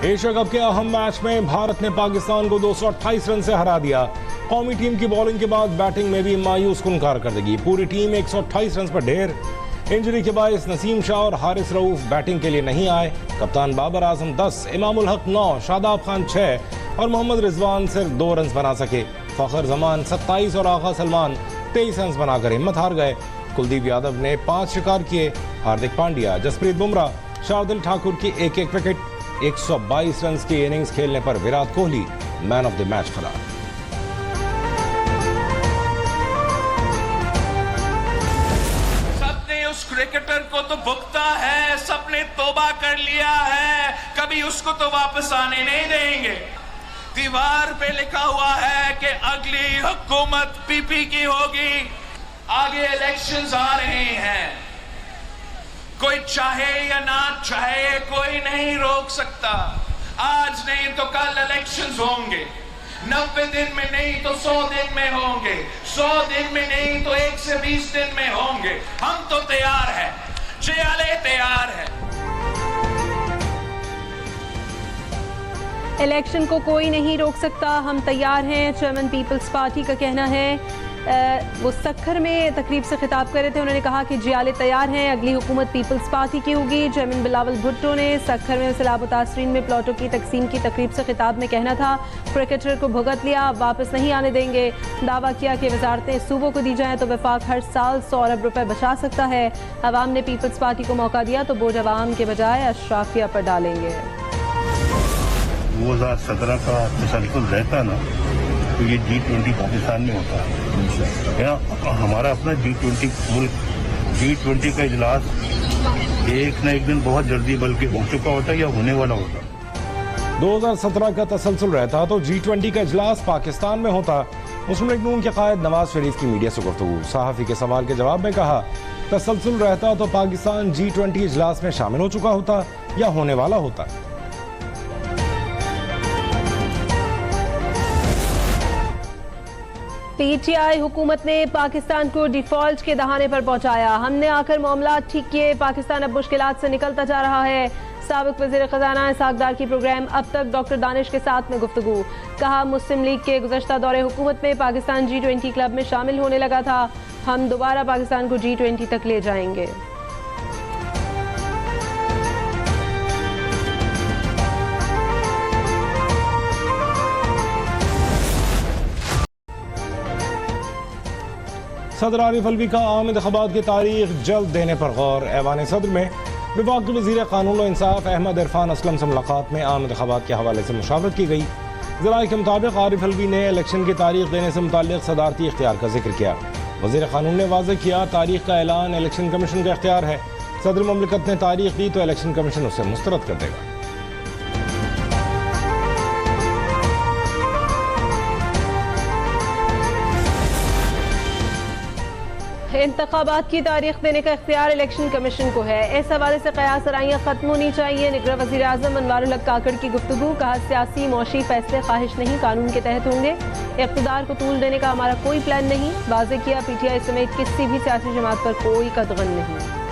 Asia cup के अहम match में भारत ने पाकिस्तान को 228 रन से हरा दिया। कौमी टीम की बॉलिंग के बाद बैटिंग में भी मायूस कुन कारकर्दगी। पूरी टीम 128 रन पर ढेर। इंजरी के बायस नसीम शाह और हारिस रऊफ बैटिंग के लिए नहीं आए। कप्तान बाबर आजम 10, इमामुल हक 9, शादाब खान 6 और मोहम्मद रिजवान सिर्फ 2 रन बना सके। फखर जमान 27 और आगा सलमान 23 रन बनाकर हिम्मत हार गए। कुलदीप यादव ने 5 शिकार किए। हार्दिक पांड्या, जसप्रीत बुमराह, शार्दुल ठाकुर की एक विकेट। 122 रन की इनिंग्स खेलने पर Virat Kohli man of the match करार। सबने उस क्रिकेटर को तो भुगता है, सबने तौबा कर लिया है, कभी उसको तो वापस आने नहीं देंगे। दीवार पे लिखा हुआ है कि अगली हुकूमत पीपी की होगी। आगे इलेक्शंस आ रहे हैं, कोई चाहे या ना चाहे कोई नहीं रोक सकता। आज नहीं तो कल इलेक्शंस होंगे, 90 दिन में नहीं तो 100 दिन में होंगे, 100 दिन में नहीं तो 1 से 20 दिन में होंगे। हम तो तैयार हैं, जियाले तैयार हैं। इलेक्शन को कोई नहीं रोक सकता, हम तैयार हैं, चेयरमैन पीपल्स पार्टी का कहना है। वो सक्खर में तकरीब से खिताब कर रहे थे। उन्होंने कहा कि जियाले तैयार हैं, अगली हुकूमत पीपल्स पार्टी की होगी। चेयरमैन बिलावल भुट्टो ने सक्खर में सैलाब तासरीन में प्लॉटों की तकसीम की तकरीब से खिताब में कहना था क्रिकेटर को भुगत लिया, वापस नहीं आने देंगे। दावा किया कि वजारतें सूबों को दी जाएँ तो वफाक हर साल 100 अरब रुपए बचा सकता है। अवाम ने पीपल्स पार्टी को मौका दिया तो बोझ अवाम के बजाय अशराफिया पर डालेंगे। 2017 का तसलसल रहता ना तो ये G20 पाकिस्तान में होता है। यहाँ हमारा अपना G20 का इजलास एक न एक दिन बहुत जल्दी बल्कि हो चुका होता है या होने वाला होता। 2017 का तसलसल रहता तो G20 का इजलास पाकिस्तान में होता। मुस्लिम लीग नून के कायद नवाज शरीफ की मीडिया से गुफ्तगू। सहाफ़ी के सवाल के जवाब में कहा, तसलसल रहता तो पाकिस्तान G20 इजलास में शामिल हो चुका होता या होने वाला होता। पीटीआई हुकूमत ने पाकिस्तान को डिफॉल्ट के दहाने पर पहुंचाया। हमने आकर मामला ठीक किए, पाकिस्तान अब मुश्किलात से निकलता जा रहा है। साबिक वज़ीर ख़ज़ाना इसहाक़ डार की प्रोग्राम अब तक डॉक्टर दानिश के साथ में गुफ्तगू। कहा, मुस्लिम लीग के गुज़श्ता दौरे हुकूमत में पाकिस्तान G20 क्लब में शामिल होने लगा था। हम दोबारा पाकिस्तान को G20 तक ले जाएंगे। सदर आरिफ अलवी का आम इंतखाबात की तारीख जल्द देने पर गौर। ऐवान सदर में विभाग के वज़ीर क़ानून व इंसाफ अहमद इरफान असलम से मुलाकात में आम इंतखाबात के हवाले से मुशावरत की गई। ज़राए के मुताबिक आरिफ अलवी ने इलेक्शन की तारीख देने से मुताल्लिक़ सदारती इख्तियार का जिक्र किया। वज़ीर क़ानून ने वाज़ेह किया, तारीख का ऐलान इलेक्शन कमीशन का इख्तियार है। सदर मुमलिकत ने तारीख दी तो इलेक्शन कमीशन उसे मुस्तरद कर देगा। इंतखाबात की तारीख देने का इख्तियार इलेक्शन कमीशन को है। इस हवाले से कयास आराइयाँ खत्म होनी चाहिए। निगरान वज़ीर आज़म अनवारुल हक काकड़ की गुफ्तगू। कहा, सियासी मौशी फैसले ख्वाहिश नहीं, कानून के तहत होंगे। इक़्तिदार को तूल देने का हमारा कोई प्लान नहीं। वाज़ेह किया, पीटीआई समेत किसी भी सियासी जमात पर कोई कदगन नहीं।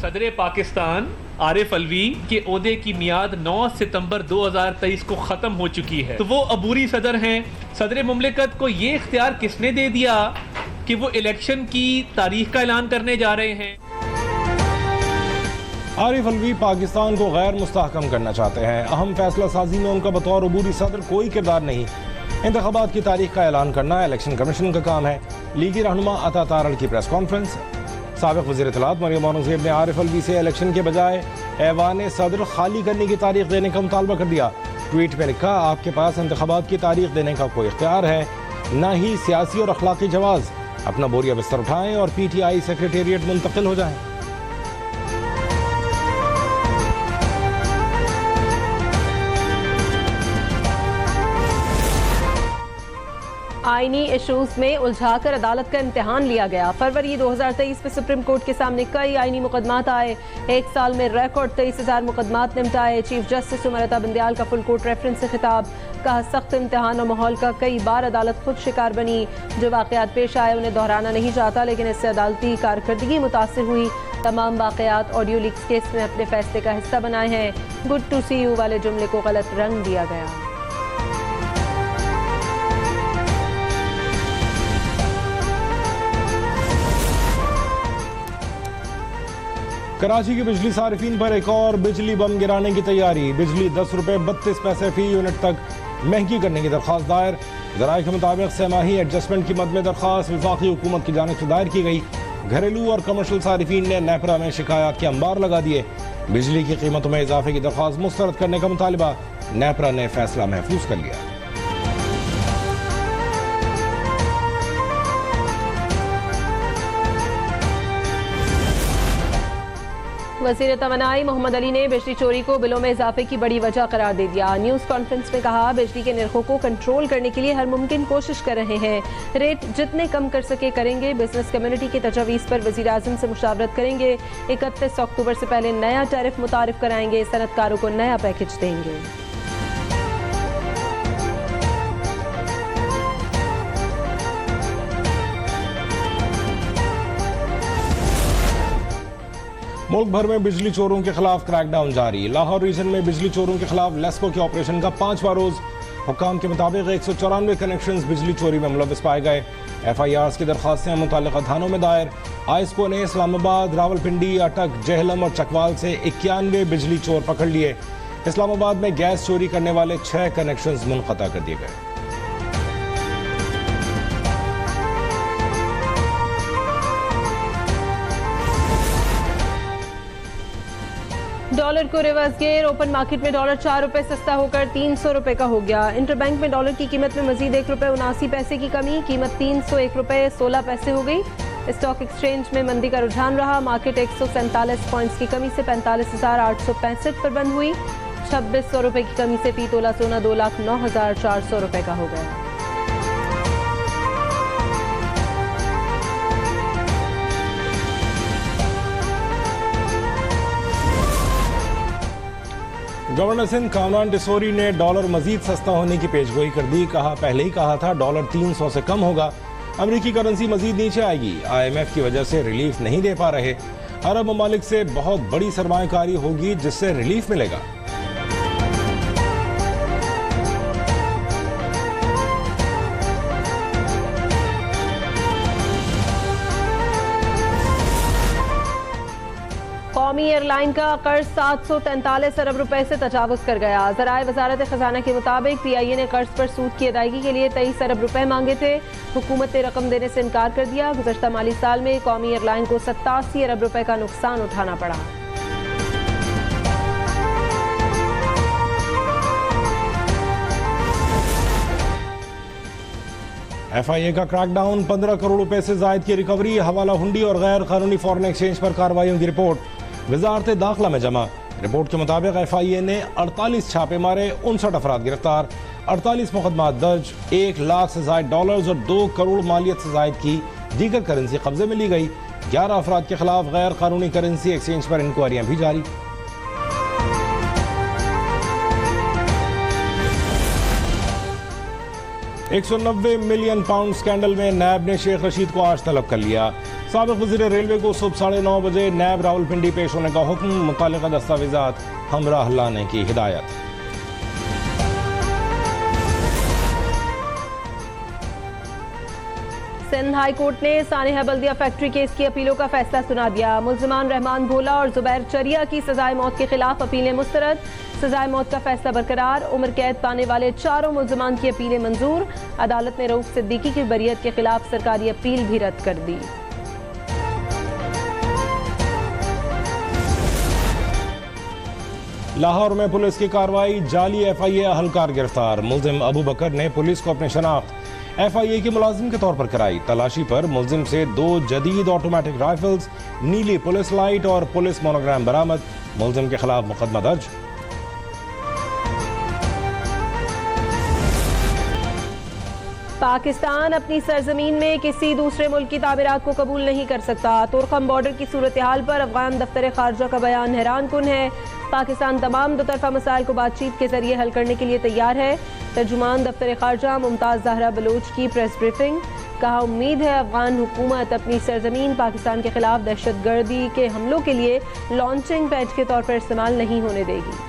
सदर पाकिस्तान आरिफ अलवी के ओहदे की मियाद 9 सितंबर 2023 को ख़त्म हो चुकी है, तो वो अबूरी सदर हैं। सदर मुमलिकत को ये इख्तियार किसने दे दिया कि वो इलेक्शन की तारीख का ऐलान करने जा रहे हैं? आरिफ अलवी पाकिस्तान को गैर मुस्तहकम करना चाहते हैं। अहम फैसला साजी में उनका बतौर अबूरी सदर कोई किरदार नहीं। इंतखाबात की तारीख का ऐलान करना इलेक्शन कमीशन का काम है। लीगी रहनुमा अता तारड़ की प्रेस कॉन्फ्रेंस। साबिक वज़ीर इत्तलात मरियम औरंगज़ेब ने आरिफ अलवी से इलेक्शन के बजाय ऐवान सदर खाली करने की तारीख देने का मुतालबा कर दिया। ट्वीट में लिखा, आपके पास इंतखाबात की तारीख देने का कोई इख्तियार है, न ही सियासी और अखलाकी जवाज़। अपना बोरिया बिस्तर उठाएं और PTI सेक्रेटेरिएट मुंतकिल हो जाएं। आईनी इशूज में उलझाकर अदालत का इम्तिहान लिया गया। फरवरी 2023 में सुप्रीम कोर्ट के सामने कई आईनी मुकदमात आए। एक साल में रिकॉर्ड 23,000 मुकदमात निपटाए। चीफ जस्टिस उमरता बिंदयाल का फुल कोर्ट रेफरेंस से खिताब। कहा, सख्त इम्तिहान और माहौल का कई बार अदालत खुद शिकार बनी। जो वाकयात पेश आए उन्हें दोहराना नहीं चाहता, लेकिन इससे अदालती कारकर्दगी मुतासिर हुई। तमाम वाकयात ऑडियो लीक्स केस में अपने फैसले का हिस्सा बनाए हैं। गुड टू सी यू वाले जुमले को गलत रंग दिया गया। कराची के बिजली सारिफीन पर एक और बिजली बम गिराने की तैयारी। बिजली 10 रुपये 32 पैसे फी यूनिट तक महंगी करने की दरख्वास्त दायर। ज़राए के मुताबिक सहमाही एडजस्टमेंट की मद में दरख्वास्त वफाकी हुकूमत की जानिब से दायर की गई। घरेलू और कमर्शल सारिफीन ने नेपरा में शिकायत के अंबार लगा दिए। बिजली की कीमतों में इजाफे की दरख्वास्त मुस्तरद करने का मुतालबा। नेपरा ने फैसला महफूज कर लिया। वज़ीर तवानाई मोहम्मद अली ने बिजली चोरी को बिलों में इजाफे की बड़ी वजह करार दे दिया। न्यूज़ कॉन्फ्रेंस में कहा, बिजली के निर्खों को कंट्रोल करने के लिए हर मुमकिन कोशिश कर रहे हैं। रेट जितने कम कर सके करेंगे। बिजनेस कम्युनिटी की तजवीज़ पर वज़ीर आज़म से मुशावरत करेंगे। 31 अक्टूबर से पहले नया टैरिफ मुतारिफ कराएंगे। सनतकारों को नया पैकेज देंगे। मुल्क भर में बिजली चोरों के खिलाफ क्रैकडाउन जारी। लाहौर रीजन में बिजली चोरों के खिलाफ लेस्को के ऑपरेशन का 5वां रोज। हुक्काम के मुताबिक 194 कनेक्शंस बिजली चोरी में मुलविस पाए गए। FIRs की दरखास्तें मुतल्लिका थानों में दायर। आइस्को ने इस्लामाबाद, रावलपिंडी, अटक, जहलम और चकवाल से 91 बिजली चोर पकड़ लिए। इस्लामाबाद में गैस चोरी करने वाले 6 कनेक्शंस मुनक़ता कर दिए गए। डॉलर को रिवर्स गियर। ओपन मार्केट में डॉलर 4 रुपए सस्ता होकर 300 रुपए का हो गया। इंटरबैंक में डॉलर की कीमत में मजीद 1 रुपए 79 पैसे की कमी। कीमत 301 रुपए 16 पैसे हो गई। स्टॉक एक्सचेंज में मंदी का रुझान रहा। मार्केट 147 पॉइंट्स की कमी से 45,865 पर बंद हुई। 2600 रुपए की कमी से फी तोला सोना 2,09,400 रुपए का हो गया। गवर्नर सिंध कामरान डिसोरी ने डॉलर मजीद सस्ता होने की पेशगोई कर दी। कहा, पहले ही कहा था डॉलर 300 से कम होगा। अमेरिकी करेंसी मजीद नीचे आएगी। IMF की वजह से रिलीफ नहीं दे पा रहे। अरब ममालिक से बहुत बड़ी सरमायाकारी होगी जिससे रिलीफ मिलेगा। कौमी एयरलाइन का कर्ज 743 अरब रुपए से तजावुज कर गया। ज़राए वजारत खजाना के मुताबिक PIA ने कर्ज पर सूद की अदायगी के लिए 23 अरब रुपए मांगे थे। हुकूमत ने रकम देने से इनकार कर दिया। गुज़श्ता माली साल में कौमी एयरलाइन को 87 अरब रुपए का नुकसान उठाना पड़ा। FIA का क्रैकडाउन। 15 करोड़ रुपए से जायद की रिकवरी। हवाला हुंडी और गैर कानूनी फॉरेन एक्सचेंज पर कार्रवाइयों की रिपोर्ट वजारत दाखिला में जमा। रिपोर्ट के मुताबिक FIA ने 48 छापे मारे, 59 अफराद गिरफ्तार, 48 मुकदमा दर्ज, 1 लाख से जायद डॉलर्स और 2 करोड़ मालियत से जायद की दीगर करेंसी कब्जे में ली गई। 11 अफराद के खिलाफ गैर कानूनी करेंसी एक्सचेंज पर इंक्वायरियां भी जारी। £190 मिलियन स्कैंडल में नैब ने शेख रशीद को आज तलब कर लिया। साबिक वज़ीर रेलवे को सुबह 9:30 बजे नैब रावलपिंडी पेश होने का हुक्म। मुतालिका दस्तावेजात हमराह लाने की हिदायत। सिंध हाई कोर्ट ने सानेहा बल्दिया फैक्ट्री केस की अपीलों का फैसला सुना दिया। मुल्जिमान रहमान भोला और जुबैर चरिया की सजाए मौत के खिलाफ अपीलें मुस्तरद। सजाए मौत का फैसला बरकरार। उम्र कैद पाने वाले 4 मुल्जिमान की अपीलें मंजूर। अदालत ने रऊफ सिद्दीकी की बरियत के खिलाफ सरकारी अपील भी रद्द कर दी। लाहौर में पुलिस की कार्रवाई। जाली FIA अहलकार गिरफ्तार। मुल्जिम अबू बकर ने पुलिस को अपनी शनाख्त FIA के मुलाजिम के तौर पर कराई। तलाशी पर मुल्जिम से 2 जदीद ऑटोमेटिक राइफल्स, नीली पुलिस लाइट और पुलिस मोनोग्राम बरामद। मुल्जिम के खिलाफ मुकदमा दर्ज। पाकिस्तान अपनी सरजमीन में किसी दूसरे मुल्क की तामीरात को कबूल नहीं कर सकता। तुर्कम बॉर्डर की सूरत हाल पर अफगान दफ्तर खारजा का बयान हैरान कुन है। पाकिस्तान तमाम दो तरफा मसाइल को बातचीत के जरिए हल करने के लिए तैयार है। तर्जुमान दफ्तर खारजा मुमताज़ ज़हरा बलोच की प्रेस ब्रीफिंग। कहा, उम्मीद है अफगान हुकूमत अपनी सरजमीन पाकिस्तान के खिलाफ दहशतगर्दी के हमलों के लिए लॉन्चिंग पैड के तौर पर इस्तेमाल नहीं होने देगी।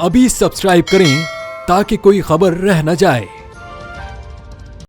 अभी सब्सक्राइब करें ताकि कोई खबर रह न जाए।